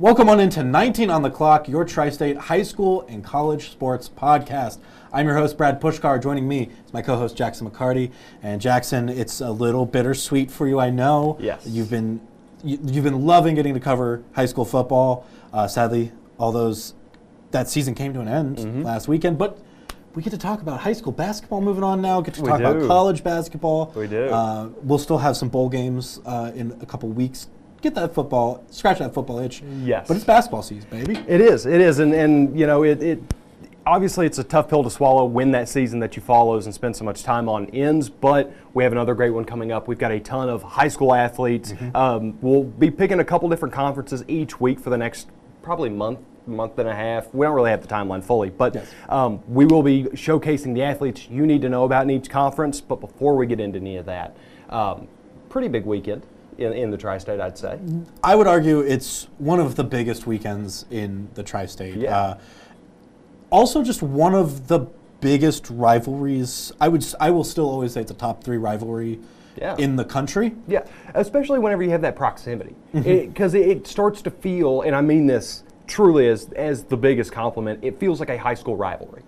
Welcome on into 19 on the Clock, your Tri-State high school and college sports podcast. I'm your host, Brad Pushkar. Joining me is my co-host, Jackson McCarty. And Jackson, it's a little bittersweet for you, I know. Yes. You've been loving getting to cover high school football. Sadly, that season came to an end last weekend, but we get to talk about high school basketball moving on now, get to talk about college basketball. We do. We'll still have some bowl games in a couple weeks. Get that football, scratch that football itch. Yes. But it's basketball season, baby. It is. And you know, it obviously it's a tough pill to swallow when that season that you follows and spend so much time on ends, but we have another great one coming up. We've got a ton of high school athletes. We'll be picking a couple different conferences each week for the next probably month and a half. We don't really have the timeline fully, but yes. We will be showcasing the athletes you need to know about in each conference. But before we get into any of that, pretty big weekend in the Tri-State, I'd say. I would argue it's one of the biggest weekends in the Tri-State. Yeah. Also, just one of the biggest rivalries. I will still always say it's a top 3 rivalry in the country. Yeah, especially whenever you have that proximity, because it starts to feel, and I mean this truly as the biggest compliment, it feels like a high school rivalry.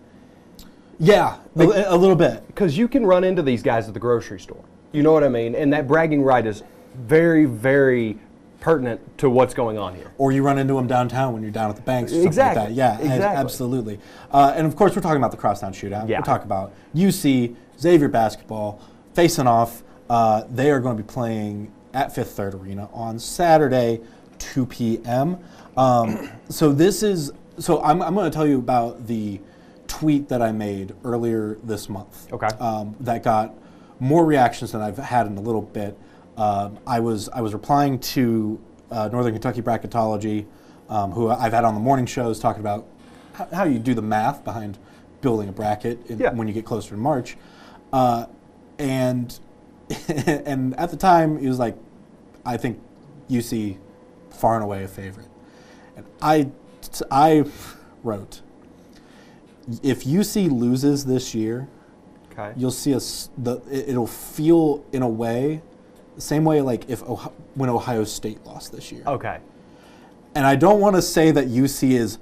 Yeah, a little bit. Because you can run into these guys at the grocery store. You know what I mean? And that bragging right is very, very pertinent to what's going on here. Or you run into them downtown when you're down at the banks or exactly. something like that. Yeah, exactly. Absolutely. And of course, we're talking about the Crosstown Shootout. Yeah. We're talking about UC, Xavier basketball, facing off. They are going to be playing at Fifth Third Arena on Saturday, 2 p.m. So I'm going to tell you about the tweet that I made earlier this month. Okay. That got more reactions than I've had in a little bit. I was replying to Northern Kentucky Bracketology, who I've had on the morning shows, talking about how you do the math behind building a bracket when you get closer to March, and at the time he was like, I think UC far and away a favorite, and I wrote, if UC loses this year, you'll see it'll feel in a way. The same way, like when Ohio State lost this year. Okay. And I don't want to say that UC is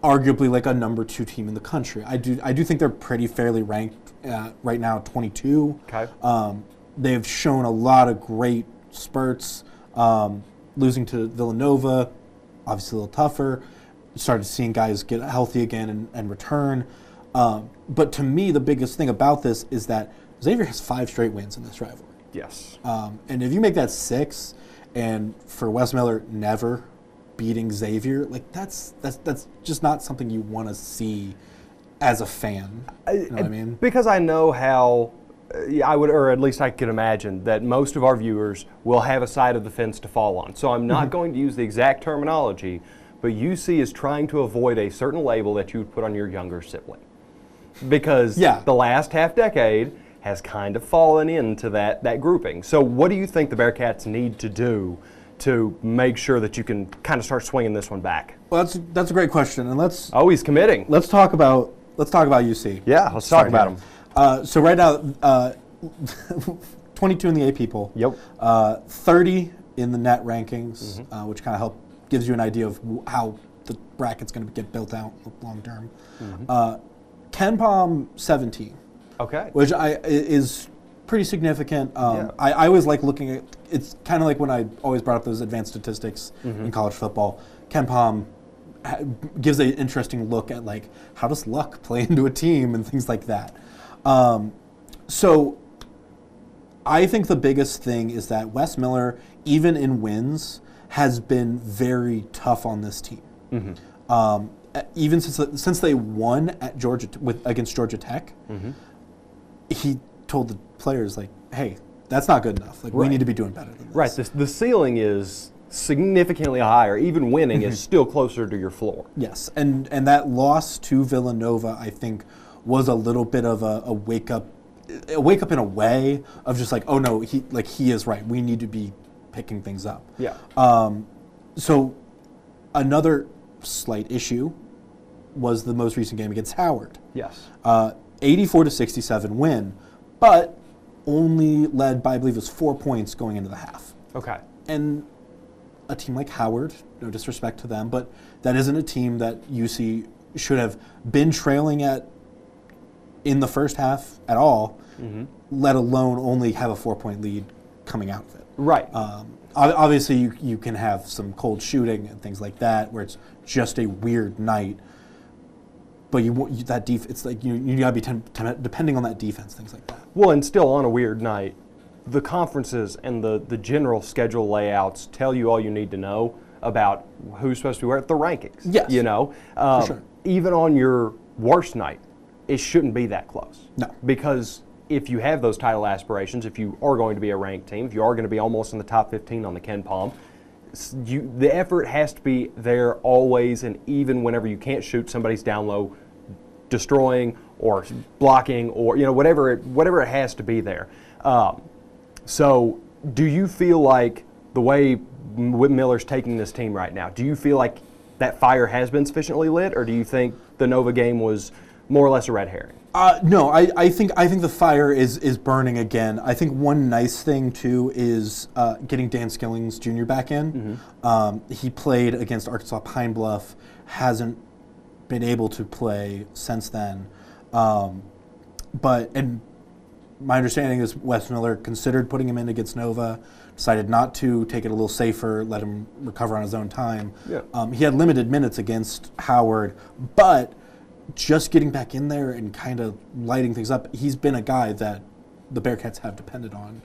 arguably like a number 2 team in the country. I do think they're pretty fairly ranked right now, 22. Okay. They've shown a lot of great spurts. Losing to Villanova, obviously a little tougher. Started seeing guys get healthy again and return. But to me, the biggest thing about this is that Xavier has 5 straight wins in this rivalry. Yes. And if you make that 6, and for Wes Miller never beating Xavier, like that's just not something you want to see as a fan. You know what I mean? Because I know how I would, or at least I could imagine, that most of our viewers will have a side of the fence to fall on. So I'm not going to use the exact terminology, but UC is trying to avoid a certain label that you would put on your younger sibling. Because the last half decade has kind of fallen into that grouping. So what do you think the Bearcats need to do to make sure that you can kind of start swinging this one back? Well, that's a great question, and he's committing. Let's talk about UC. Yeah, let's talk about them. So right now, 22 in the AP poll. Yep. 30 in the net rankings, which kind of gives you an idea of how the bracket's going to get built out long term. Ken Palm 17. Okay. Which is pretty significant. I always like looking at, it's kind of like when I always brought up those advanced statistics in college football. Ken Palm gives an interesting look at like how does luck play into a team and things like that. So I think the biggest thing is that Wes Miller, even in wins, has been very tough on this team. Even since they won at against Georgia Tech. He told the players, like, hey, that's not good enough. Like, we need to be doing better than this. Right. The ceiling is significantly higher. Even winning is still closer to your floor. Yes. And that loss to Villanova, I think, was a little bit of a wake up in a way of just like, oh, no, he is right. We need to be picking things up. Yeah. So another slight issue was the most recent game against Howard. Yes. 84-67 win, but only led by, I believe it was 4 points going into the half. Okay. And a team like Howard, no disrespect to them, but that isn't a team that UC should have been trailing at in the first half at all, let alone only have a 4-point lead coming out of it. Right. Obviously, you can have some cold shooting and things like that, where it's just a weird night. But it's like you gotta be depending on that defense, things like that. Well, and still on a weird night, the conferences and the general schedule layouts tell you all you need to know about who's supposed to be where. The rankings. Yes. For sure. Even on your worst night, it shouldn't be that close. No. Because if you have those title aspirations, if you are going to be a ranked team, if you are going to be almost in the top 15 on the Ken Palm, the effort has to be there always, and even whenever you can't shoot, somebody's down low, destroying or blocking, or whatever it has to be there. So, do you feel like the way Miller's taking this team right now, do you feel like that fire has been sufficiently lit, or do you think the Nova game was more or less a red herring? No, I think the fire is burning again. I think one nice thing too is getting Dan Skillings Jr. back in. He played against Arkansas Pine Bluff, hasn't been able to play since then. And my understanding is Wes Miller considered putting him in against Nova, decided not to, take it a little safer, let him recover on his own time. Yeah. He had limited minutes against Howard, but just getting back in there and kind of lighting things up, he's been a guy that the Bearcats have depended on,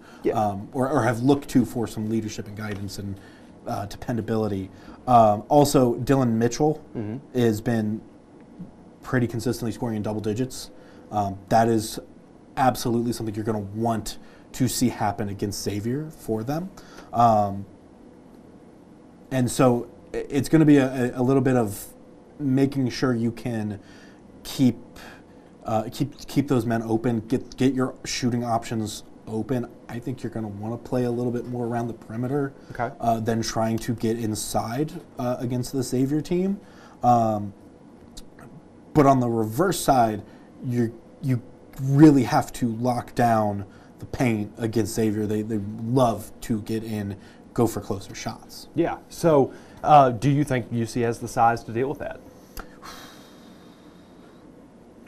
or have looked to for some leadership and guidance and dependability. Also, Dylan Mitchell has been pretty consistently scoring in double digits. That is absolutely something you're going to want to see happen against Xavier for them. And so it's going to be a little bit of making sure you can keep those men open, get your shooting options open. I think you're going to want to play a little bit more around the perimeter than trying to get inside against the Xavier team. But on the reverse side, you really have to lock down the paint against Xavier. They love to get in, go for closer shots. Yeah. So do you think UC has the size to deal with that?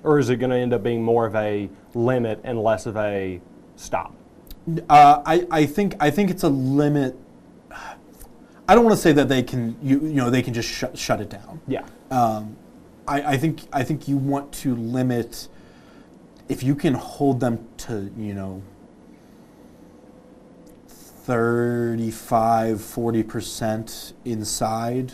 Or is it going to end up being more of a limit and less of a stop? I think it's a limit. I don't want to say that they can they can just shut it down. Yeah. I think you want to limit, if you can hold them to 35-40% inside,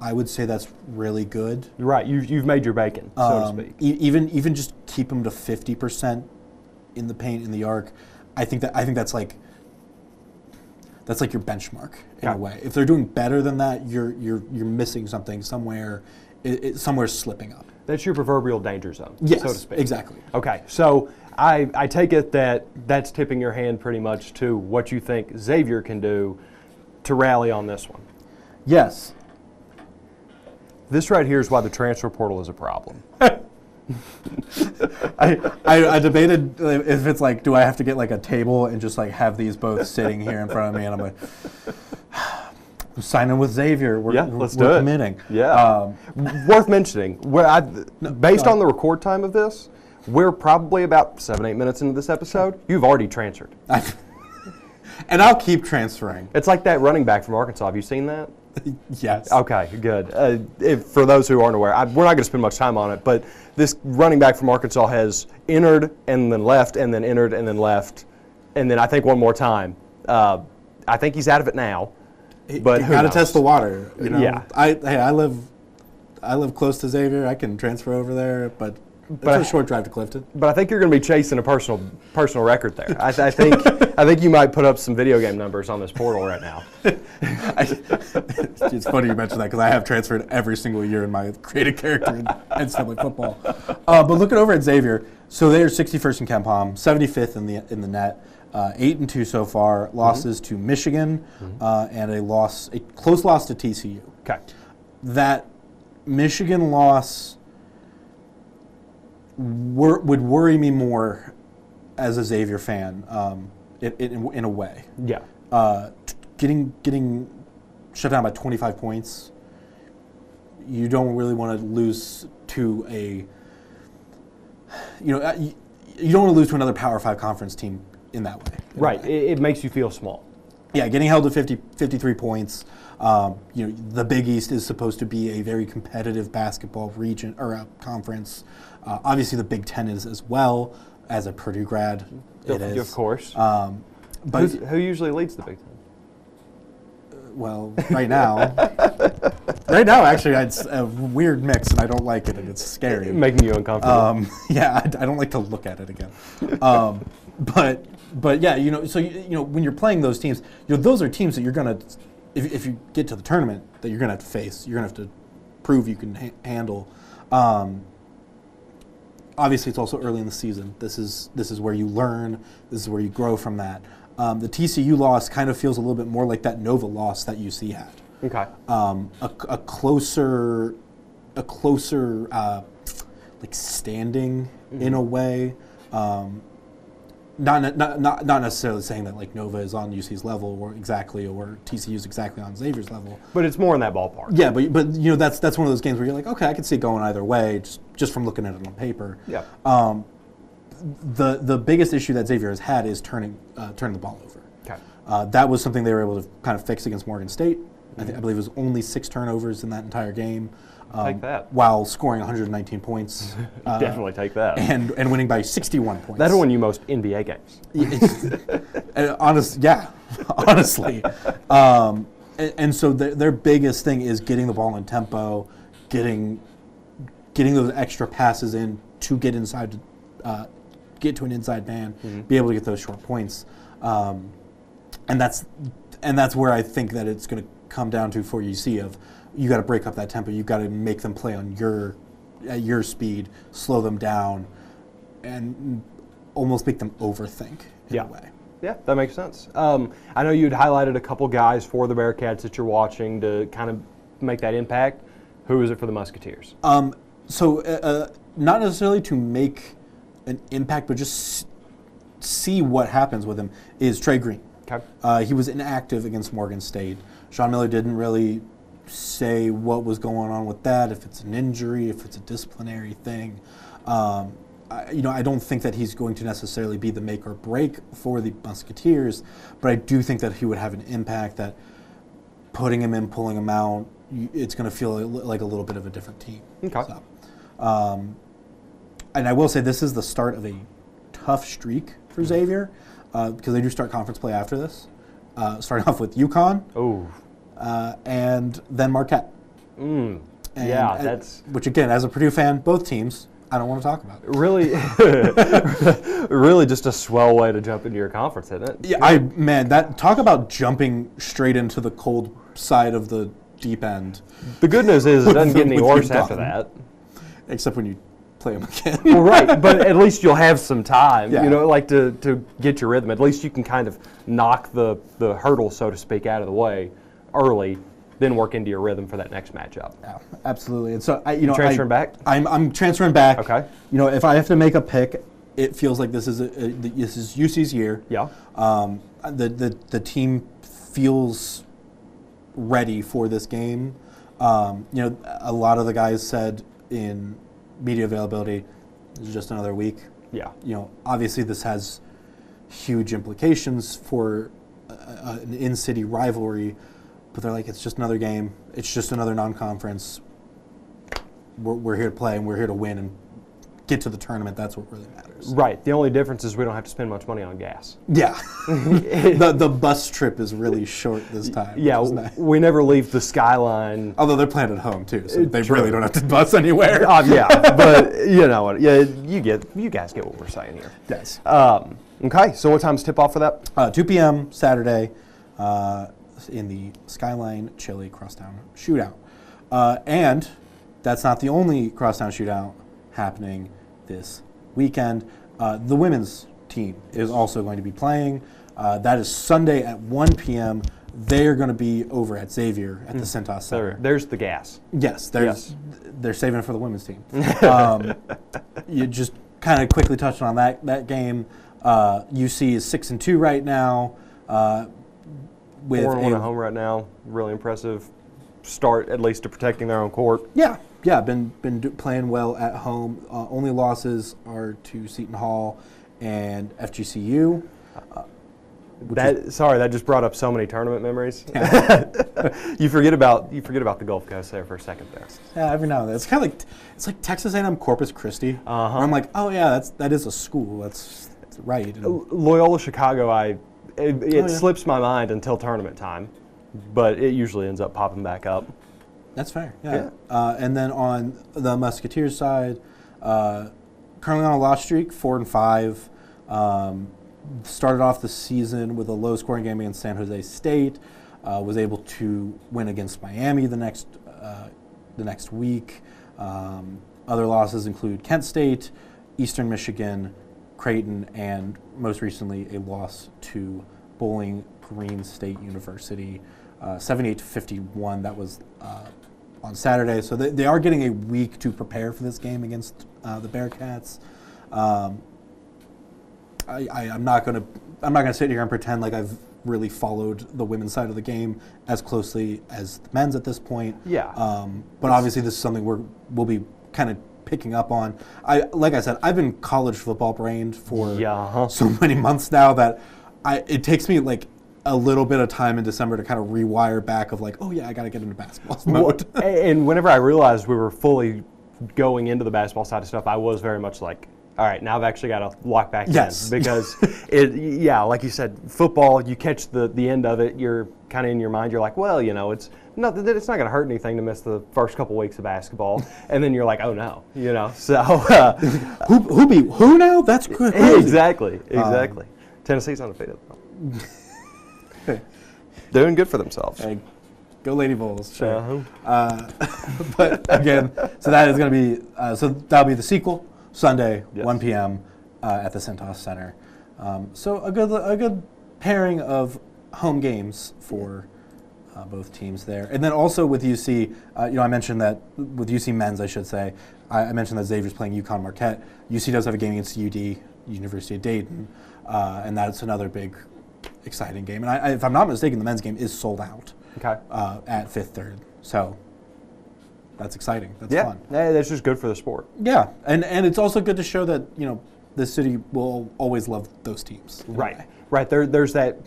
I would say that's really good. Right, you've made your bacon, so to speak. Even just keep them to 50% in the paint, in the arc. I think that's like your benchmark in a way. If they're doing better than that, you're missing something somewhere. Somewhere's slipping up. That's your proverbial danger zone, yes, so to speak. Exactly. Okay, so I take it that's tipping your hand pretty much to what you think Xavier can do to rally on this one. Yes. This right here is why the transfer portal is a problem. I debated if it's like, do I have to get like a table and just like have these both sitting here in front of me, and I'm like, I'm signing with Xavier. Let's do it. Committing. Yeah. Worth mentioning, based on the record time of this, we're probably about 7-8 minutes into this episode. You've already transferred. And I'll keep transferring. It's like that running back from Arkansas. Have you seen that? Yes. Okay, good. For those who aren't aware, we're not going to spend much time on it, but this running back from Arkansas has entered and then left and then entered and then left, and then I think one more time. I think he's out of it now. But got to test the water. Yeah. I live close to Xavier. I can transfer over there, but it's a short drive to Clifton. But I think you're going to be chasing a personal record there. I think you might put up some video game numbers on this portal right now. It's funny you mentioned that, because I have transferred every single year in my creative character in NCAA football. But looking over at Xavier, so they're 61st in Ken Palm, 75th in the net, 8-2 so far. Losses to Michigan and a close loss to TCU. Okay. That Michigan loss would worry me more as a Xavier fan, in a way. Yeah. Getting shut down by 25 points, you don't really want to lose to a, you don't want to lose to another Power 5 conference team in that way. Right. It makes you feel small. Yeah, getting held to 53 points. The Big East is supposed to be a very competitive basketball region or a conference. Obviously, the Big Ten is as well. As a Purdue grad, it is. Of course. But who usually leads the Big Ten? Well, right now, actually, it's a weird mix, and I don't like it, and it's scary. Making you uncomfortable. Yeah, I don't like to look at it again. But yeah, so when you're playing those teams, those are teams that you're gonna, if you get to the tournament, that you're gonna have to face. You're gonna have to prove you can handle. Obviously, it's also early in the season. This is where you learn. This is where you grow from that. The TCU loss kind of feels a little bit more like that Nova loss that UC had. Okay. A closer, like standing in a way. Not necessarily saying that like Nova is on UC's level or TCU is exactly on Xavier's level. But it's more in that ballpark. Yeah, but that's one of those games where you're like, okay, I can see it going either way just from looking at it on paper. Yeah. The biggest issue that Xavier has had is turning the ball over. Okay. That was something they were able to kind of fix against Morgan State. I believe it was only 6 turnovers in that entire game. Take that. While scoring 119 points. Definitely take that. And winning by 61 points. That'll win you most NBA games. Honestly. And so their biggest thing is getting the ball in tempo, getting those extra passes in to get inside, get to an inside man, be able to get those short points. And that's where I think that it's going to come down to for UC of, you got to break up that tempo. You got to make them play on at your speed, slow them down, and almost make them overthink in a way. Yeah, that makes sense. I know you'd highlighted a couple guys for the Bearcats that you're watching to kind of make that impact. Who is it for the Musketeers? So not necessarily to make an impact, but just see what happens with him, is Trey Green. Okay. He was inactive against Morgan State. Sean Miller didn't really say what was going on with that, if it's an injury, if it's a disciplinary thing. I don't think that he's going to necessarily be the make or break for the Musketeers, but I do think that he would have an impact that putting him in, pulling him out, it's going to feel like a little bit of a different team. Okay. So, and I will say this is the start of a tough streak for Xavier because they do start conference play after this, starting off with UConn. Oh. And then Marquette. Which again, as a Purdue fan, both teams, I don't want to talk about. Really, really just a swell way to jump into your conference, isn't it? Yeah, talk about jumping straight into the cold side of the deep end. The good news is it doesn't get any worse after that. Except when you play them again. Well, right, but at least you'll have some time, yeah. To get your rhythm. At least you can kind of knock the hurdle, so to speak, out of the way early, then work into your rhythm for that next matchup. Yeah, absolutely. And so transferring back? I'm transferring back. Okay. If I have to make a pick, it feels like this is UC's year. Yeah. The team feels ready for this game. A lot of the guys said in media availability, this is just another week. Yeah. Obviously this has huge implications for an in-city rivalry, but they're like, it's just another game. It's just another non-conference. We're here to play and we're here to win and get to the tournament. That's what really matters. Right. The only difference is we don't have to spend much money on gas. Yeah. the bus trip is really short this time. Yeah, nice. We never leave the skyline. Although they're playing at home too, so they really don't have to bus anywhere. Yeah, but you know what? Yeah, you guys get what we're saying here. Yes. Okay, so what time's tip off for that? 2 p.m. Saturday in the Skyline Chili Crosstown Shootout. And that's not the only Crosstown Shootout happening this weekend. The women's team is also going to be playing. That is Sunday at 1 p.m. They're going to be over at Xavier at the Cintas Center. There's the gas. Yes, they're saving it for the women's team. You just kind of quickly touched on that game. UC is 6-2 right now. with 4-1 at home right now. Really impressive start, at least to protecting their own court. Yeah, been playing well at home. Only losses are to Seton Hall and FGCU. That just brought up so many tournament memories. Yeah. You forget about the Gulf Coast there for a second there. Yeah, every now and then. It's kind of like Texas A&M Corpus Christi. Where I'm like, oh yeah, that is a school. That's right. And Loyola Chicago, it slips my mind until tournament time, but it usually ends up popping back up. That's fair. Yeah. And then on the Musketeers side, currently on a loss streak, 4-5. Started off the season with a low-scoring game against San Jose State. Was able to win against Miami the next week. Other losses include Kent State, Eastern Michigan, Creighton, and most recently a loss to Bowling Green State University, 78-51. That was on Saturday. So they are getting a week to prepare for this game against the Bearcats. I'm not gonna sit here and pretend like I've really followed the women's side of the game as closely as the men's at this point. Yeah. But obviously this is something we'll be kind of picking up on. Like I said, I've been college football brained for so many months now that it takes me like a little bit of time in December to kind of rewire back of like, oh yeah, I got to get into basketball mode. And whenever I realized we were fully going into the basketball side of stuff, I was very much like, all right, now I've actually got to lock back in. Because, like you said, football, you catch the end of it, you're kind of in your mind, you're like, well, it's not going to hurt anything to miss the first couple weeks of basketball. And then you're like, oh no, So who now? That's good. Exactly. Tennessee's undefeated. Doing good for themselves. Hey, go Lady Bulls, sure. But again, so that is going to be, that'll be the sequel. Sunday, 1 p.m. At the Centos Center. So a good pairing of home games for both teams there. And then also with UC, I mentioned that with UC men's, I should say, I mentioned that Xavier's playing UConn Marquette. UC does have a game against UD, University of Dayton, and that's another big, exciting game. And if I'm not mistaken, the men's game is sold out at Fifth Third. So that's exciting. That's fun. Yeah, that's just good for the sport. Yeah, and it's also good to show that the city will always love those teams. Right. There's that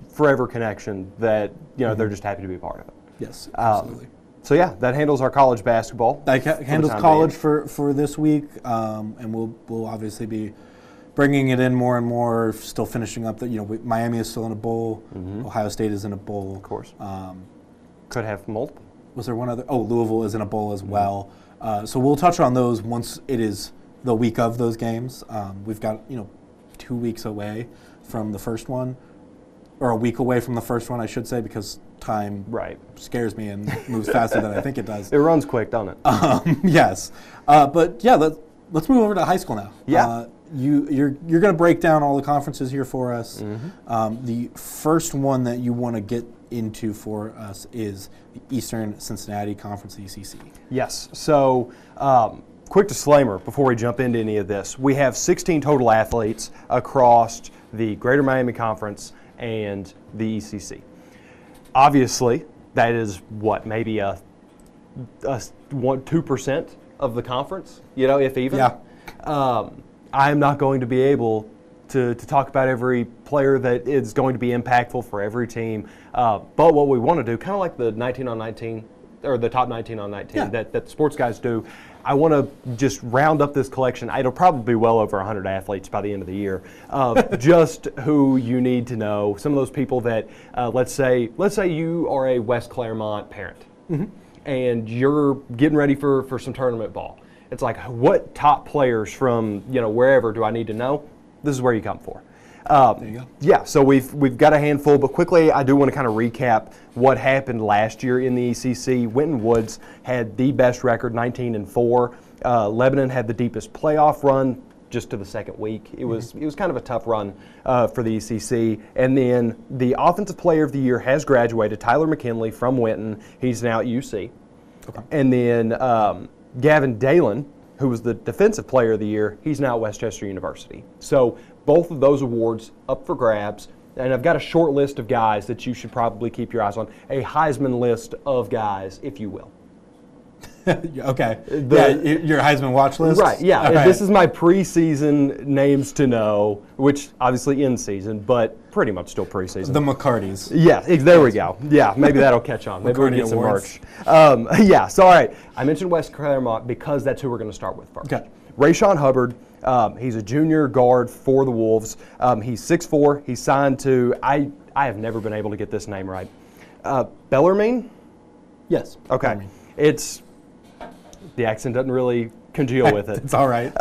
forever connection that they're just happy to be a part of it. Yes, absolutely. So that handles our college basketball. That handles college for this week, and we'll obviously be bringing it in more and more. Still finishing up that Miami is still in a bowl. Ohio State is in a bowl. Of course. Could have multiple. Was there one other? Oh, Louisville is in a bowl as well. So we'll touch on those once it is the week of those games. We've got 2 weeks away from the first one, or a week away from the first one, I should say, because time scares me and moves faster than I think it does. It runs quick, doesn't it? Yes. But yeah, let's move over to high school now. Yeah. You're going to break down all the conferences here for us. The first one that you want to get into for us is the Eastern Cincinnati Conference, the ECC. Yes. So, quick disclaimer before we jump into any of this. We have 16 total athletes across the Greater Miami Conference and the ECC. Obviously, that is maybe a 2% of the conference, if even. Yeah. I am not going to be able to talk about every player that is going to be impactful for every team. But what we want to do, kind of like the 19 on 19, or the top 19 on 19 that the sports guys do, I want to just round up this collection. It'll probably be well over 100 athletes by the end of the year. Just who you need to know. Some of those people that, let's say you are a West Claremont parent, and you're getting ready for some tournament ball. It's like, what top players from wherever do I need to know? This is where you come for. There you go. Yeah, so we've got a handful, but quickly I do want to kind of recap what happened last year in the ECC. Winton Woods had the best record, 19-4. Lebanon had the deepest playoff run, just to the second week. It was kind of a tough run for the ECC. And then the Offensive Player of the Year has graduated, Tyler McKinley from Winton. He's now at UC. Okay. And then Gavin Dalen, who was the Defensive Player of the Year, he's now at Westchester University. So both of those awards up for grabs. and I've got a short list of guys that you should probably keep your eyes on, a Heisman list of guys, if you will. Okay. Your Heisman watch list? Right, yeah. All right. This is my preseason names to know, which obviously in season, but pretty much still preseason. The McCartys. Yeah, there we go. Yeah, maybe that'll catch on. Maybe we'll McCarty get some Awards. merch. Yeah, so all right. I mentioned West Claremont because that's who we're going to start with first. Okay. Rayshon Hubbard, he's a junior guard for the Wolves. He's 6'4". He's signed to, I have never been able to get this name right. Bellarmine? Yes. Okay. Bellarmine. The accent doesn't really congeal with it. It's all right.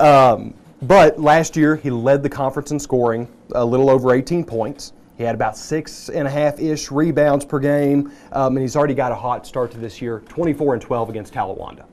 But last year, he led the conference in scoring, a little over 18 points. He had about 6.5-ish rebounds per game, and he's already got a hot start to this year, 24-12 against Talawanda.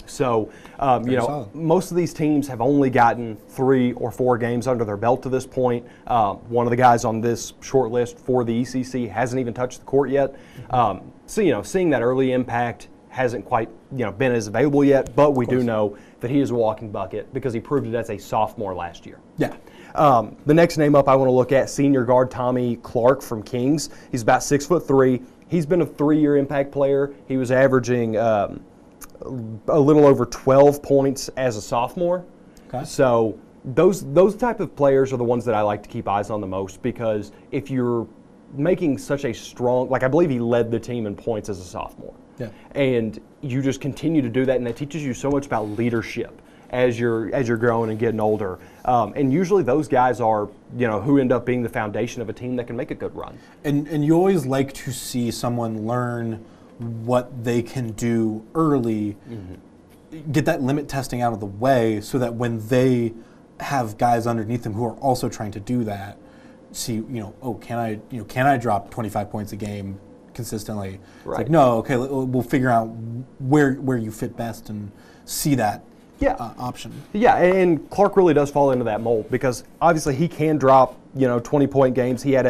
So, solid. most of these teams have only gotten 3 or 4 games under their belt to this point. One of the guys on this short list for the ECC hasn't even touched the court yet. So, seeing that early impact hasn't quite, been as available yet, but we do know that he is a walking bucket because he proved it as a sophomore last year. Yeah. The next name up I want to look at, senior guard Tommy Clark from Kings. He's about 6'3". He's been a 3-year impact player. He was averaging a little over 12 points as a sophomore. Okay. So those type of players are the ones that I like to keep eyes on the most, because if you're making such a strong, I believe he led the team in points as a sophomore. Yeah. And you just continue to do that, and that teaches you so much about leadership as you're growing and getting older. And usually those guys are, who end up being the foundation of a team that can make a good run. And you always like to see someone learn what they can do early, get that limit testing out of the way, so that when they have guys underneath them who are also trying to do that, see, can I drop 25 points a game consistently? Right. It's no, okay, we'll figure out where you fit best and see that option. Yeah, and Clark really does fall into that mold, because obviously he can drop 20-point games. He had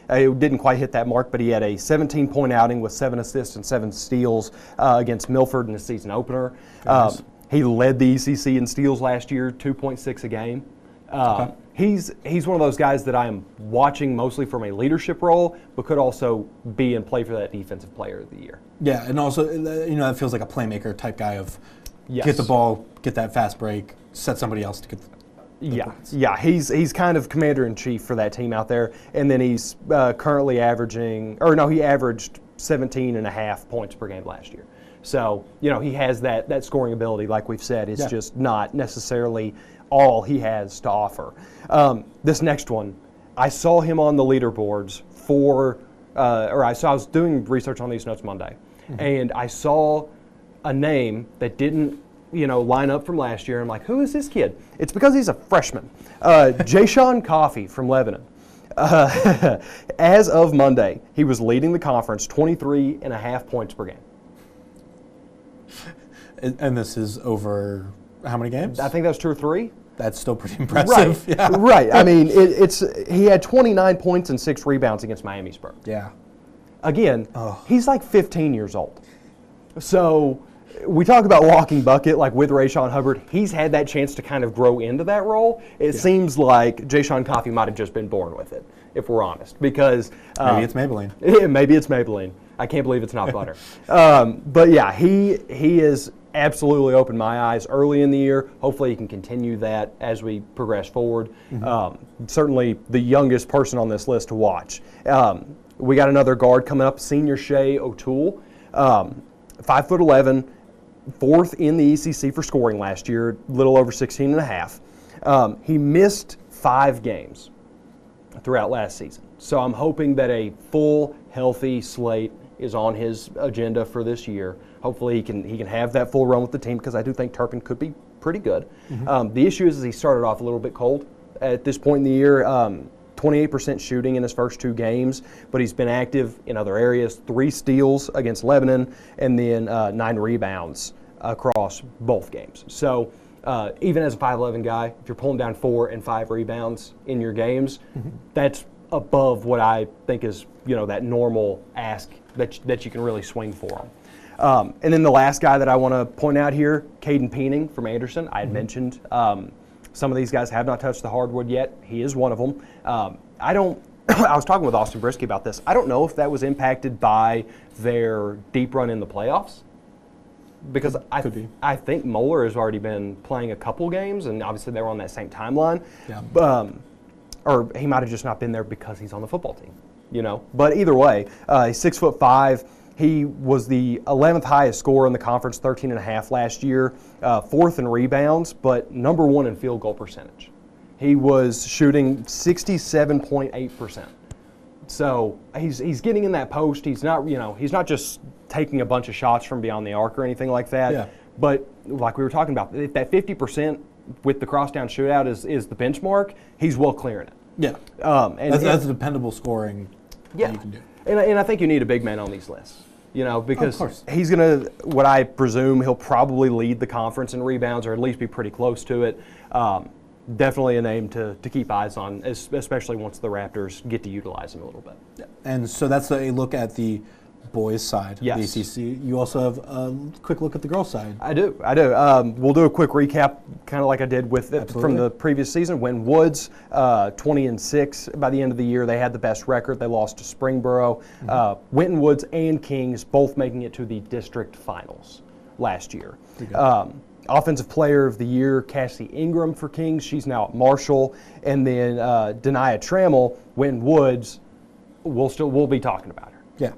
didn't quite hit that mark, but he had a 17-point outing with 7 assists and 7 steals against Milford in the season opener. Nice. He led the ECC in steals last year, 2.6 a game. Okay. He's one of those guys that I am watching mostly from a leadership role, but could also be in play for that defensive player of the year. Yeah, and also, it feels like a playmaker type guy of Yes. get the ball, get that fast break, set somebody else to get the points. Yeah, he's kind of commander-in-chief for that team out there, and then he's currently he averaged 17.5 points per game last year. So, he has that scoring ability, like we've said. It's just not necessarily all he has to offer. This next one, I saw him on the leaderboards I was doing research on these notes Monday, and I saw a name that didn't, line up from last year. I'm like, who is this kid? It's because he's a freshman. Jayshawn Coffey from Lebanon. As of Monday, he was leading the conference, 23.5 points per game. And this is over how many games? I think that was 2 or 3. That's still pretty impressive. Right, Yeah. right. I mean, he had 29 points and 6 rebounds against Miami Spurs. Yeah. Again, he's like 15 years old. So we talk about walking bucket, like with Rayshon Hubbard. He's had that chance to kind of grow into that role. It seems like Jayshawn Coffey might have just been born with it, if we're honest, because Maybe it's Maybelline. Yeah, maybe it's Maybelline. I can't believe it's not butter. But yeah, he is absolutely opened my eyes early in the year. Hopefully he can continue that as we progress forward. Certainly the youngest person on this list to watch. We got another guard coming up, senior Shea O'Toole, 5'11", 4th in the ECC for scoring last year, a little over 16.5. He missed 5 games throughout last season. So I'm hoping that a full, healthy slate is on his agenda for this year. Hopefully he can have that full run with the team, because I do think Turpin could be pretty good. The issue is he started off a little bit cold at this point in the year. 28% shooting in his first 2 games, but he's been active in other areas. 3 steals against Lebanon, and then 9 rebounds across both games. So even as a 5'11" guy, if you're pulling down 4 and 5 rebounds in your games, that's above what I think is that normal ask that you can really swing for him. And then the last guy that I want to point out here, Caden Peening from Anderson. I had mentioned some of these guys have not touched the hardwood yet. He is one of them. I don't I was talking with Austin Brisky about this. I don't know if that was impacted by their deep run in the playoffs, because I think Moeller has already been playing a couple games, and obviously they were on that same timeline. Yeah. Or he might have just not been there because he's on the football team, you know. But either way, he's 6'5". He was the 11th highest scorer in the conference, 13.5 last year, 4th in rebounds, but number 1 in field goal percentage. He was shooting 67.8%. So he's getting in that post. He's not, you know, he's not just taking a bunch of shots from beyond the arc or anything like that. Yeah. But like we were talking about, if that 50% with the Crosstown Shootout is the benchmark, he's well clearing it. Yeah. That's a dependable scoring that you can do. And I think you need a big man on these lists, you know, because he's going to, what I presume, he'll probably lead the conference in rebounds or at least be pretty close to it. Definitely a name to keep eyes on, especially once the Raptors get to utilize him a little bit. Yeah. And so that's a look at the boys' side of the ACC. You also have a quick look at the girls' side. I do. We'll do a quick recap, kind of like I did with from the previous season. When Woods, 20-6 by the end of the year, they had the best record. They lost to Springboro. Winton Woods and Kings both making it to the district finals last year. Offensive Player of the Year, Cassie Ingram for Kings. She's now at Marshall. And then Denia Trammell, Winton Woods, we'll be talking about her. Yeah.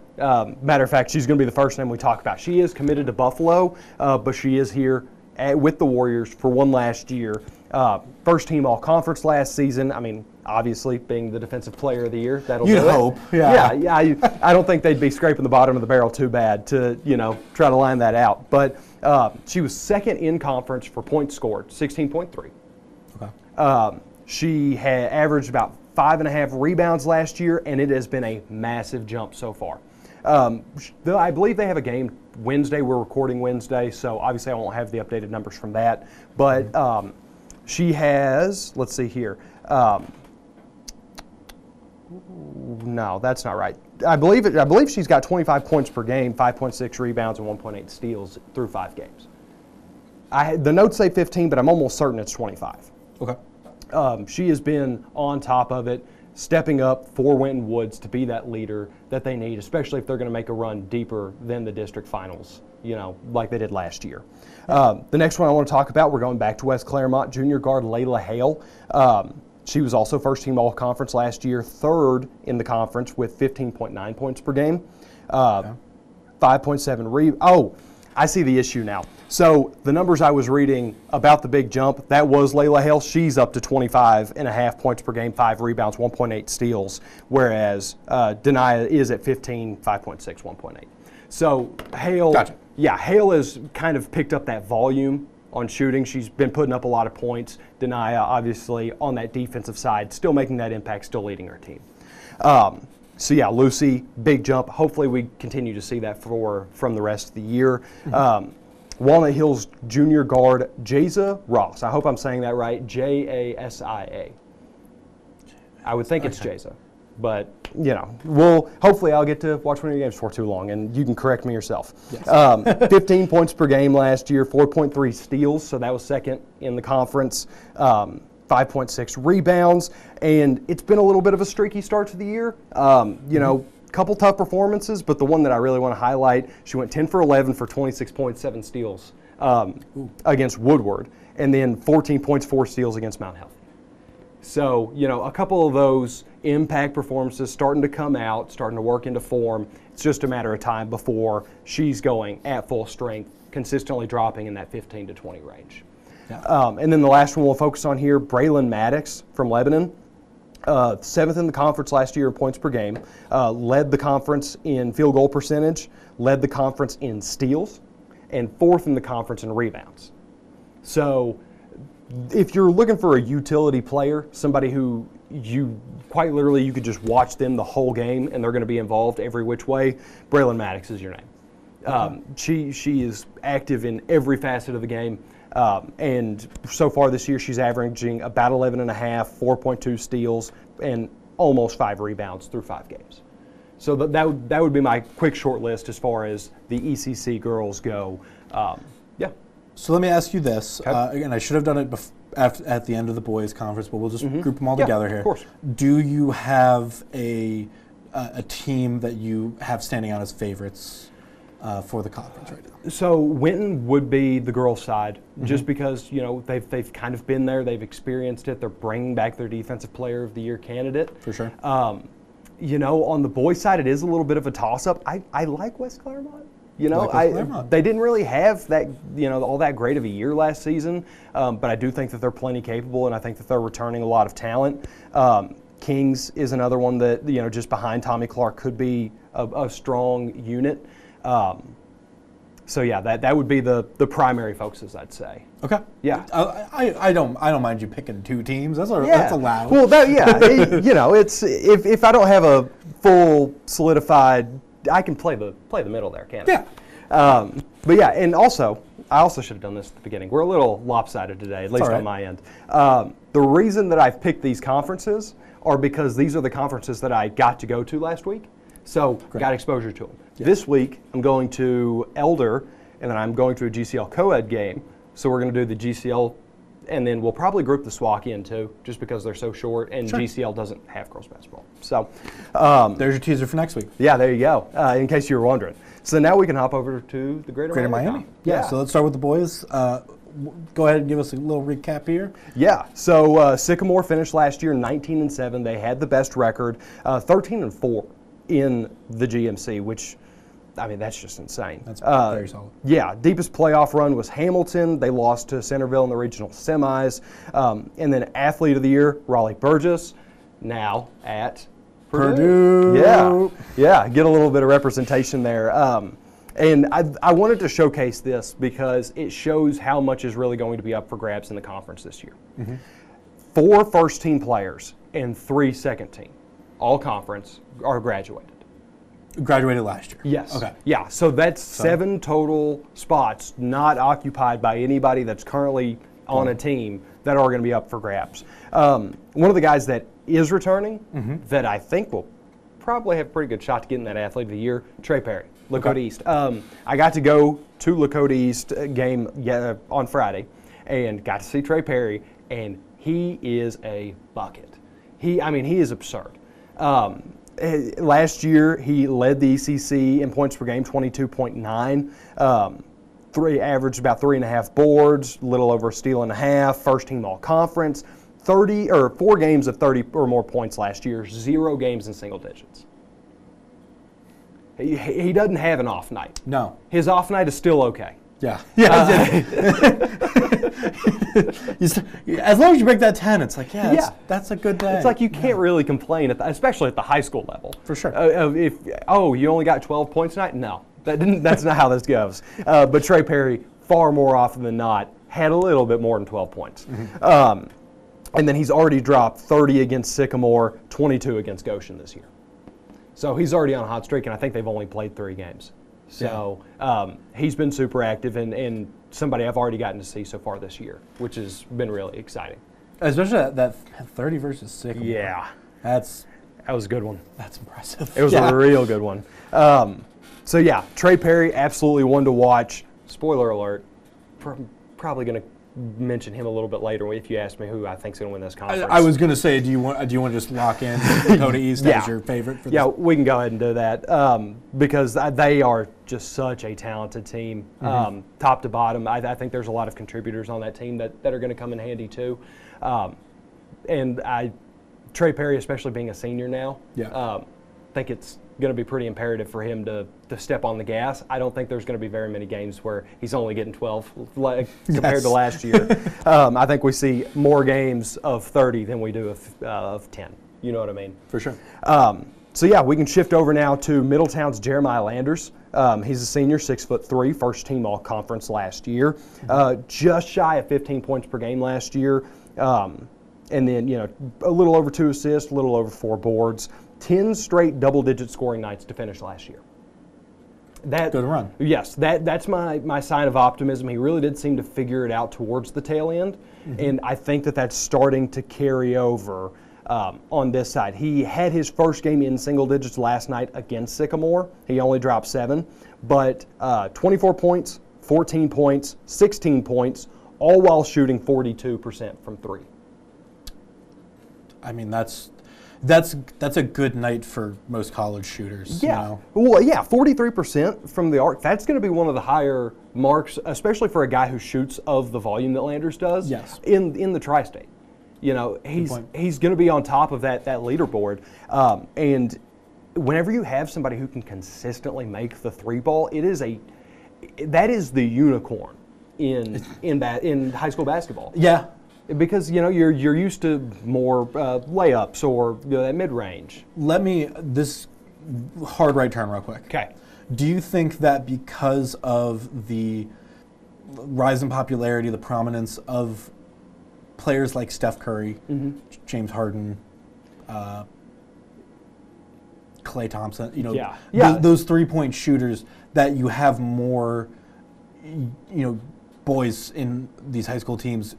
Matter of fact, she's going to be the first name we talk about. She is committed to Buffalo, but she is here with the Warriors for one last year. First team all-conference last season. I mean, obviously, being the Defensive Player of the Year, that'll do it. You'd hope. Yeah. I don't think they'd be scraping the bottom of the barrel too bad to, you know, try to line that out. But she was second in conference for points scored, 16.3. Okay. She had averaged about 5.5 rebounds last year, and it has been a massive jump so far. I believe they have a game Wednesday. We're recording Wednesday, so obviously I won't have the updated numbers from that. But she has, let's see here. No, that's not right. I believe she's got 25 points per game, 5.6 rebounds, and 1.8 steals through 5 games. The notes say 15, but I'm almost certain it's 25. Okay. She has been on top of it, stepping up for Winton Woods to be that leader that they need, especially if they're going to make a run deeper than the district finals, you know, like they did last year. The next one I want to talk about, we're going back to West Claremont, junior guard Layla Hale. She was also first team all-conference last year, 3rd in the conference with 15.9 points per game, 5.7 I see the issue now. So the numbers I was reading about the big jump, that was Layla Hale. She's up to 25.5 points per game, 5 rebounds, 1.8 steals, whereas Denia is at 15, 5.6, 1.8. So Hale, Hale has kind of picked up that volume on shooting. She's been putting up a lot of points. Denia, obviously, on that defensive side, still making that impact, still leading her team. So yeah, Lucy, big jump. Hopefully we continue to see that from the rest of the year. Walnut Hills junior guard Jasa Ross. I hope I'm saying that right. Jasa. I would think it's Jasa, but you know, hopefully I'll get to watch one of your games before too long, and you can correct me yourself. Yes. 15 points per game last year, 4.3 steals, so that was second in the conference. 5.6 rebounds, and it's been a little bit of a streaky start to the year. You know, couple tough performances, but the one that I really want to highlight, she went 10 for 11 for 26.7 steals against Woodward, and then 14 points, 4 steals against Mount Healthy. So, you know, a couple of those impact performances starting to come out, starting to work into form. It's just a matter of time before she's going at full strength, consistently dropping in that 15 to 20 range. Yeah. And then the last one we'll focus on here, Braylon Maddox from Lebanon. 7th in the conference last year in points per game, led the conference in field goal percentage, led the conference in steals, and 4th in the conference in rebounds. So if you're looking for a utility player, somebody who you quite literally you could just watch them the whole game and they're going to be involved every which way, Braylon Maddox is your name. She is active in every facet of the game. And so far this year, she's averaging about 11.5, 4.2 steals, and almost 5 rebounds through 5 games. So that would be my quick short list as far as the ECC girls go. So let me ask you this. Okay. Again, I should have done it at the end of the boys' conference, but we'll just group them all together here. Of course. Do you have a team that you have standing out as favorites for the conference right now? So Winton would be the girls' side, just because they've kind of been there, they've experienced it. They're bringing back their Defensive Player of the Year candidate. For sure. On the boys' side, it is a little bit of a toss-up. I like West Claremont. They didn't really have that, all that great of a year last season, but I do think that they're plenty capable, and I think that they're returning a lot of talent. Kings is another one that, just behind Tommy Clark could be a strong unit. So yeah, that would be the primary focuses, I'd say. Okay. Yeah. I don't mind you picking two teams. That's allowed. Well, it's if I don't have a full solidified, I can play the middle there, can't I? Yeah. But yeah, and also I also should have done this at the beginning. We're a little lopsided today, at least on my end. The reason that I've picked these conferences are because these are the conferences that I got to go to last week, so got exposure to them. Yeah. This week I'm going to Elder, and then I'm going to a GCL co-ed game. So we're going to do the GCL, and then we'll probably group the SWAC in too, just because they're so short, and GCL doesn't have girls basketball. So there's your teaser for next week. Yeah, there you go. In case you were wondering. So now we can hop over to the Greater Miami. Yeah. So let's start with the boys. Go ahead and give us a little recap here. Yeah. So Sycamore finished last year 19-7. They had the best record, 13-4 in the GMC, which, I mean, that's just insane. That's very solid. Yeah, deepest playoff run was Hamilton. They lost to Centerville in the regional semis. And then Athlete of the Year, Raleigh Burgess, now at Purdue. Yeah, get a little bit of representation there. And I wanted to showcase this because it shows how much is really going to be up for grabs in the conference this year. 4 first-team players and 3 second-team, all conference, are graduated. Graduated last year? Yes. Okay. Yeah, so that's 7 total spots not occupied by anybody that's currently on a team that are going to be up for grabs. One of the guys that is returning that I think will probably have a pretty good shot to get in that Athlete of the Year, Trey Perry, Lakota East. I got to go to Lakota East game on Friday and got to see Trey Perry, and he is a bucket. He is absurd. Last year, he led the ECC in points per game, 22.9. Averaged about 3.5 boards, a little over a steal and a half. First team all conference. 4 games of 30 or more points last year. 0 games in single digits. He doesn't have an off night. No. His off night is still okay. Yeah. As long as you break that 10, it's like, that's a good day. It's like you can't really complain, especially at the high school level. For sure. You only got 12 points tonight? No, that's not how this goes. But Trey Perry, far more often than not, had a little bit more than 12 points. And then he's already dropped 30 against Sycamore, 22 against Goshen this year. So he's already on a hot streak, and I think they've only played 3 games. So he's been super active and somebody I've already gotten to see so far this year, which has been really exciting. Especially that 30 versus Sycamore. Yeah. That was a good one. That's impressive. It was a real good one. So yeah, Trey Perry, absolutely one to watch. Spoiler alert, probably going to mention him a little bit later if you ask me who I think is going to win this conference. I was going to say, do you want to just lock in Dakota East as your favorite for this? Yeah, we can go ahead and do that because they are just such a talented team, top to bottom. I think there's a lot of contributors on that team that are going to come in handy too. Trey Perry, especially being a senior now, I think it's going to be pretty imperative for him to step on the gas. I don't think there's going to be very many games where he's only getting 12 compared to last year. I think we see more games of 30 than we do of 10. You know what I mean? For sure. So yeah, we can shift over now to Middletown's Jeremiah Landers. He's a senior, 6'3", first team all conference last year. Just shy of 15 points per game last year. And then, a little over 2 assists, a little over 4 boards. 10 straight double-digit scoring nights to finish last year. Good run. Yes, that's my sign of optimism. He really did seem to figure it out towards the tail end, and I think that's starting to carry over on this side. He had his first game in single digits last night against Sycamore. He only dropped 7, but 24 points, 14 points, 16 points, all while shooting 42% from three. I mean, that's a good night for most college shooters. Yeah. You know? Well, yeah, 43% from the arc. That's going to be one of the higher marks, especially for a guy who shoots of the volume that Landers does. Yes. In the tri-state. You know, he's going to be on top of that leaderboard. And whenever you have somebody who can consistently make the three ball, that is the unicorn in high school basketball. Yeah. Because, you know, you're used to more layups or that mid-range. This hard right turn real quick. Okay. Do you think that because of the rise in popularity, the prominence of players like Steph Curry, James Harden, Klay Thompson, you know, those three-point shooters, that you have more, you know, boys in these high school teams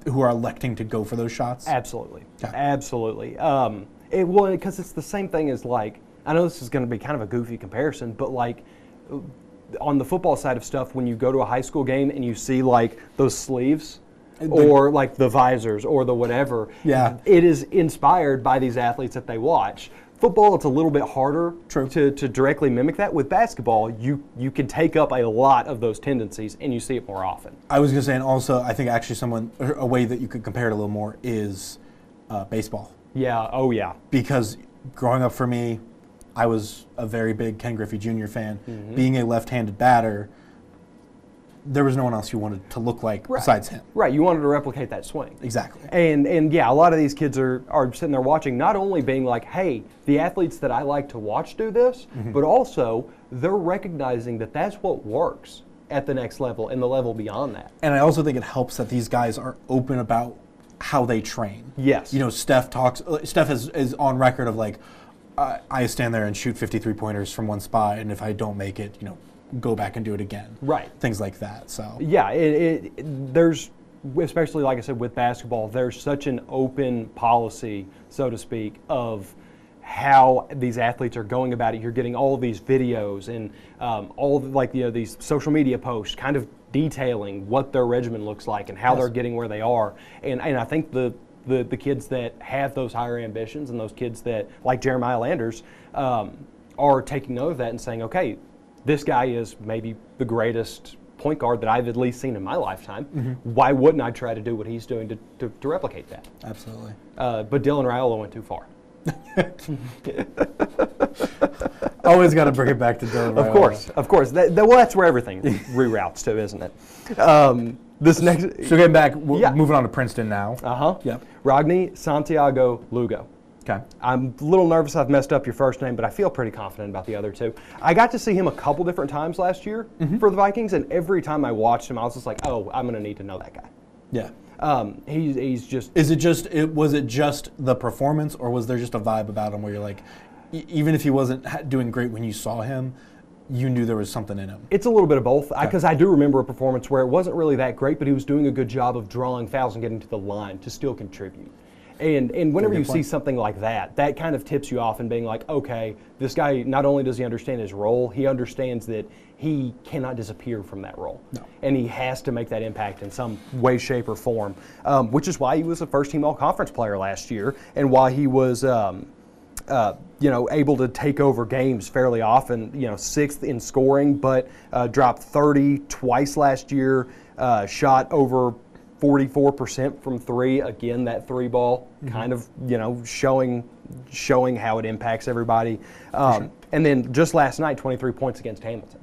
who are electing to go for those shots? Absolutely. Okay. Absolutely. Because it's the same thing as, like, I know this is going to be kind of a goofy comparison, but, like, on the football side of stuff, when you go to a high school game and you see, like, those sleeves or, like, the visors or the whatever, it is inspired by these athletes that they watch. Football, it's a little bit harder to directly mimic that. With basketball, you can take up a lot of those tendencies, and you see it more often. I was going to say, and also I think actually a way that you could compare it a little more is baseball. Yeah, oh yeah. Because growing up for me, I was a very big Ken Griffey Jr. fan. Being a left-handed batter, there was no one else you wanted to look like besides him. Right, you wanted to replicate that swing. Exactly. And yeah, a lot of these kids are sitting there watching, not only being like, hey, the athletes that I like to watch do this, but also they're recognizing that that's what works at the next level and the level beyond that. And I also think it helps that these guys are open about how they train. Yes. You know, Steph is on record of like, I stand there and shoot 53 pointers from one spot, and if I don't make it, you know, go back and do it again. Right. Things like that. So yeah, there's, especially like I said with basketball, there's such an open policy, so to speak, of how these athletes are going about it. You're getting all of these videos and all of, like, you know, these social media posts kind of detailing what their regimen looks like and how they're getting where they are. And I think the kids that have those higher ambitions and those kids that, like Jeremiah Landers, are taking note of that and saying, okay, this guy is maybe the greatest point guard that I've at least seen in my lifetime. Why wouldn't I try to do what he's doing to replicate that? Absolutely. But Dylan Raiola went too far. Always got to bring it back to Dylan Raiola. Of course. That's where everything reroutes to, isn't it? This next. So getting back, moving on to Princeton now. Yep. Rodney Santiago Lugo. Okay. I'm a little nervous I've messed up your first name, but I feel pretty confident about the other two. I got to see him a couple different times last year for the Vikings, and every time I watched him, I was just like, oh, I'm going to need to know that guy. Yeah. He's just. Was it just the performance, or was there just a vibe about him where you're like, even if he wasn't doing great when you saw him, you knew there was something in him? It's a little bit of both, because I do remember a performance where it wasn't really that great, but he was doing a good job of drawing fouls and getting to the line to still contribute. And whenever you see something like that, that kind of tips you off and being like, okay, this guy, not only does he understand his role, he understands that he cannot disappear from that role. No. And he has to make that impact in some way, shape, or form, which is why he was a first-team all-conference player last year, and why he was able to take over games fairly often, sixth in scoring, but dropped 30 twice last year, shot over 44% from three. Again, that three ball kind of, showing how it impacts everybody. And then just last night, 23 points against Hamilton.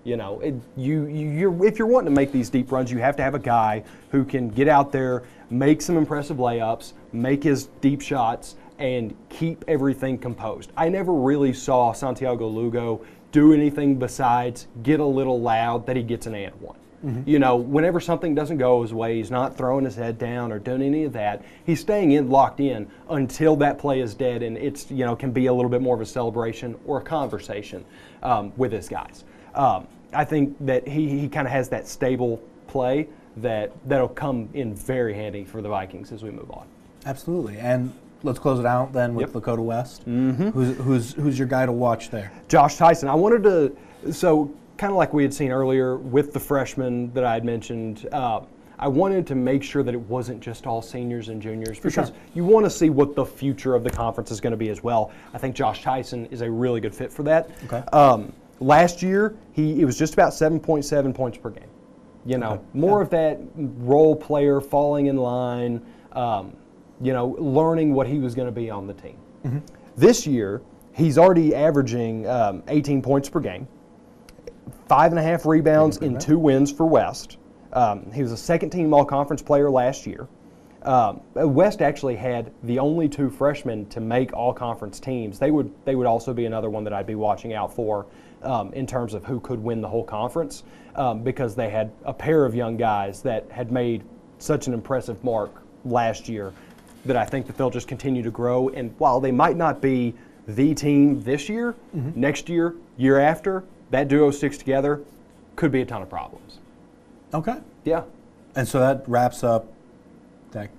If you're wanting to make these deep runs, you have to have a guy who can get out there, make some impressive layups, make his deep shots, and keep everything composed. I never really saw Santiago Lugo do anything besides get a little loud that he gets an and one. Whenever something doesn't go his way, he's not throwing his head down or doing any of that. He's staying locked in until that play is dead, and it's can be a little bit more of a celebration or a conversation with his guys. I think that he kind of has that stable play that'll come in very handy for the Vikings as we move on. Absolutely, and let's close it out then with Lakota West. Who's your guy to watch there? Josh Tyson. I wanted to. So kind of like we had seen earlier with the freshmen that I had mentioned, I wanted to make sure that it wasn't just all seniors and juniors because you want to see what the future of the conference is going to be as well. I think Josh Tyson is a really good fit for that. Okay. Last year, it was just about 7.7 points per game. You know, more of that role player falling in line, you know, learning what he was going to be on the team. This year, he's already averaging 18 points per game, 5.5 rebounds in 2 wins for West. He was a second-team all-conference player last year. West actually had the only 2 freshmen to make all-conference teams. They would also be another one that I'd be watching out for in terms of who could win the whole conference because they had a pair of young guys that had made such an impressive mark last year that I think that they'll just continue to grow. And while they might not be the team this year, next year, year after, that duo sticks together, could be a ton of problems. Okay. Yeah. And so that wraps up that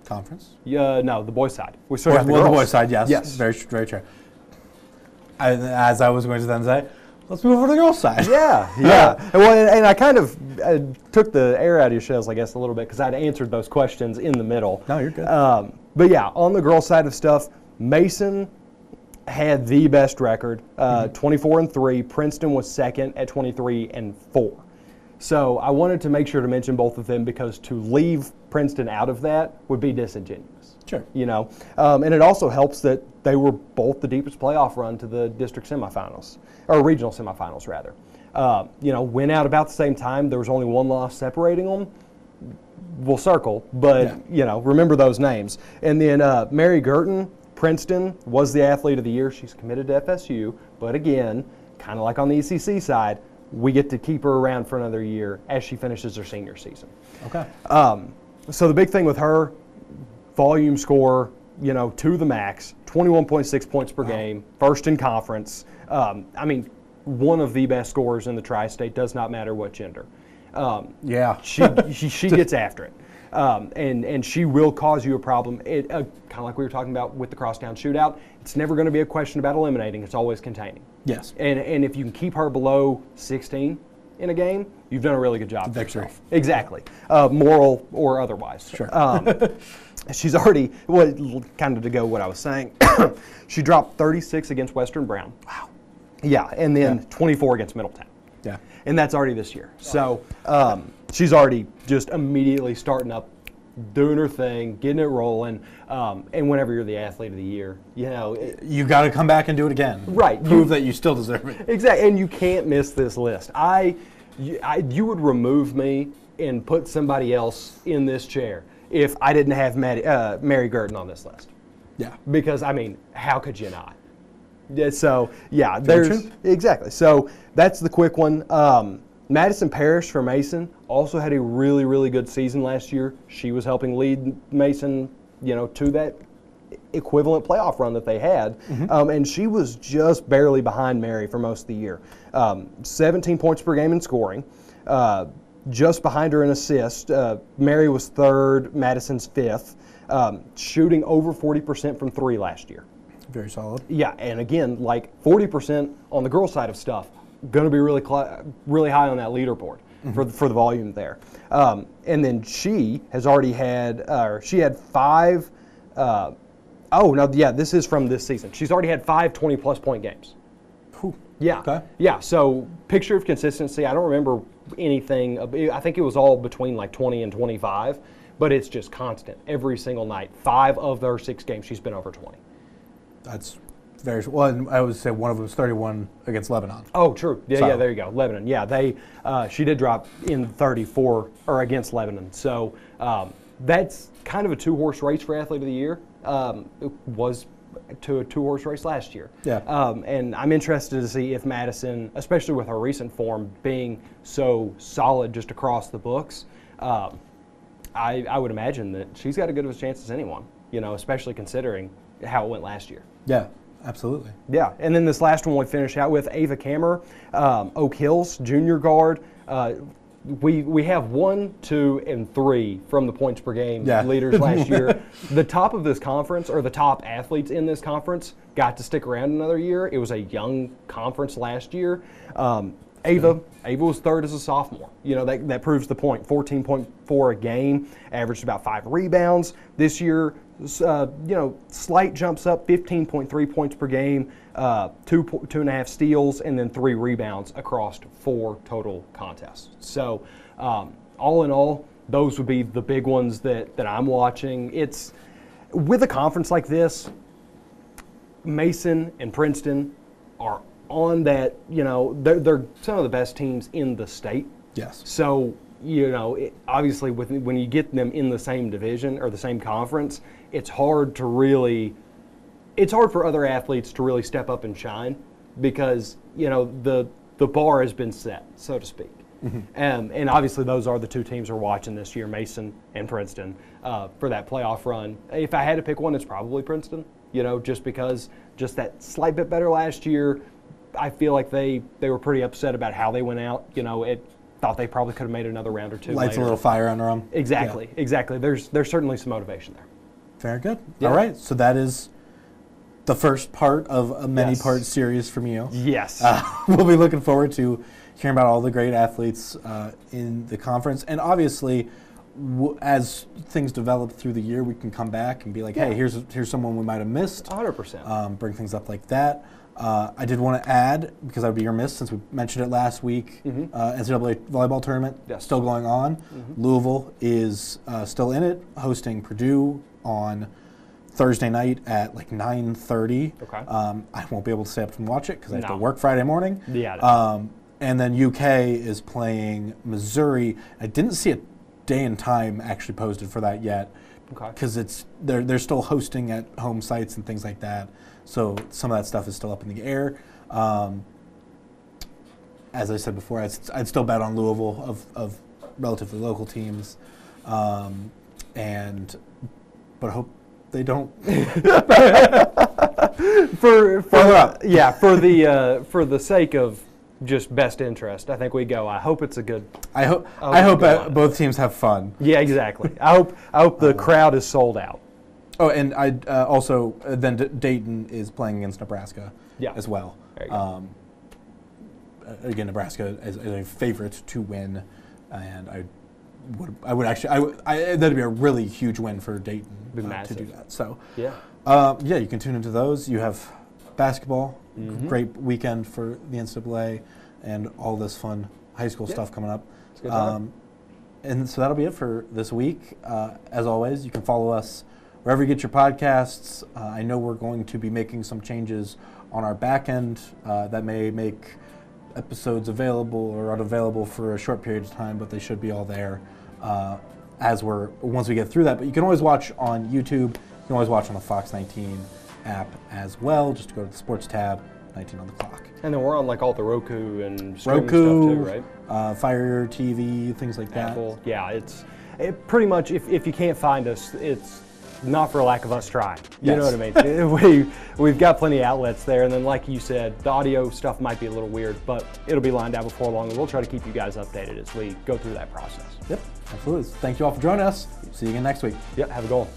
conference? Yeah, no, the boys' side. We still have the the girls. boys' side, yes. Yes. Very, very true. As I was going to then say, let's move over to the girls' side. Yeah, yeah. And I kind of took the air out of your shells, I guess, a little bit because I'd answered those questions in the middle. No, you're good. But yeah, on the girls' side of stuff, Mason had the best record, 24-3. Princeton was second at 23-4. So I wanted to make sure to mention both of them because to leave Princeton out of that would be disingenuous. Sure. You know, and it also helps that they were both the deepest playoff run to the district semifinals, or regional semifinals rather. You know, went out about the same time. There was only 1 loss separating them. We'll circle, but you know, remember those names. And then Mary Girton, Princeton, was the athlete of the year. She's committed to FSU, but again, kind of like on the ECC side, we get to keep her around for another year as she finishes her senior season. Okay. So the big thing with her, volume score, you know, to the max, 21.6 points per game, first in conference. I mean, one of the best scorers in the tri-state, does not matter what gender. She gets after it. And she will cause you a problem. Kind of like we were talking about with the Crosstown Shootout, it's never going to be a question about eliminating. It's always containing. Yes. And if you can keep her below 16 in a game, you've done a really good job. Victory. Exactly. Moral or otherwise. Sure. She's already, kind of to go what I was saying, she dropped 36 against Western Brown. Wow. Yeah, and then 24 against Middletown. Yeah. And that's already this year. So she's already just immediately starting up, doing her thing, getting it rolling. And whenever you're the athlete of the year, you know. You got to come back and do it again. Right. Prove that you still deserve it. Exactly. And you can't miss this list. You would remove me and put somebody else in this chair if I didn't have Mary Girton on this list. Yeah. Because, I mean, how could you not? Yeah, so, yeah, Very there's true. exactly. So that's the quick one. Madison Parrish for Mason also had a really, really good season last year. She was helping lead Mason, you know, to that equivalent playoff run that they had. And she was just barely behind Mary for most of the year. 17 points per game in scoring. Just behind her in assists. Mary was third, Madison's fifth. Shooting over 40% from 3 last year. Very solid. Yeah, and again, like 40% on the girls' side of stuff, going to be really high on that leaderboard for the volume there. And then she has already had, she had 5, this is from this season. She's already had 5 20-plus point games. Whew. Yeah. Okay. Yeah, so picture of consistency. I don't remember anything. I think it was all between like 20 and 25, but it's just constant every single night. 5 of their 6 games, she's been over 20. That's very well. And I would say one of them was 31 against Lebanon. Oh, true. Yeah, So- yeah. There you go. Lebanon. Yeah, she did drop in 34 or against Lebanon. So that's kind of a 2-horse race for Athlete of the Year. It was to a 2-horse race last year. Yeah. And I'm interested to see if Madison, especially with her recent form being so solid just across the books, I would imagine that she's got as good of a chance as anyone. You know, especially considering how it went last year. Yeah, absolutely. Yeah, and then this last one we finish out with Ava Kammer, Oak Hills junior guard. We have 1, 2, and 3 from the points per game leaders last year. The top of this conference, or the top athletes in this conference, got to stick around another year. It was a young conference last year. Ava was third as a sophomore. You know, that proves the point. 14.4 a game, averaged about 5 rebounds. This year, slight jumps up, 15.3 points per game, 2.5 steals, and then 3 rebounds across 4 total contests. So, all in all, those would be the big ones that I'm watching. It's with a conference like this, Mason and Princeton are on that, they're some of the best teams in the state. Yes. So, obviously when you get them in the same division or the same conference, it's hard for other athletes to really step up and shine because, the bar has been set, so to speak. Mm-hmm. And obviously those are the 2 teams we're watching this year, Mason and Princeton, for that playoff run. If I had to pick one, it's probably Princeton, just because just that slight bit better last year. I feel like they were pretty upset about how they went out. Thought they probably could have made another round or 2 Lights later. a little fire under them. Exactly. There's certainly some motivation there. Very good. Yeah. All right, so that is the first part of a many-part series from you. Yes. We'll be looking forward to hearing about all the great athletes in the conference. And obviously, as things develop through the year, we can come back and be like, hey, here's someone we might have missed. 100%. Bring things up like that. I did want to add, because I would be remiss since we mentioned it last week, NCAA volleyball tournament still going on. Louisville is still in it, hosting Purdue on Thursday night at like 9:30. Okay. I won't be able to stay up and watch it because I have to work Friday morning. Yeah. And then UK is playing Missouri. I didn't see a day and time actually posted for that yet. Okay. Because they're still hosting at home sites and things like that. So some of that stuff is still up in the air. As I said before, I'd still bet on Louisville of relatively local teams, but I hope they don't. for the sake of just best interest, I think we go. I hope it's a good. I hope both teams have fun. Yeah, exactly. I hope the crowd is sold out. Oh, and I also then Dayton is playing against Nebraska as well. There you go. Again, Nebraska is a favorite to win, and that'd be a really huge win for Dayton to do that. So you can tune into those. You have basketball, great weekend for the NCAA, and all this fun high school stuff coming up. And so that'll be it for this week. As always, you can follow us wherever you get your podcasts. I know we're going to be making some changes on our back end that may make episodes available or unavailable for a short period of time, but they should be all there once we get through that. But you can always watch on YouTube. You can always watch on the Fox 19 app as well. Just go to the sports tab, 19 on the clock. And then we're on like all the Roku and streaming stuff too, right? Fire TV, things like Apple. That. Yeah, it pretty much. If you can't find us, it's not for lack of us trying. You know what I mean? We've got plenty of outlets there, and then like you said, the audio stuff might be a little weird, but it'll be lined out before long, and we'll try to keep you guys updated as we go through that process. Yep, absolutely. Thank you all for joining us. See you again next week. Yep, have a good one.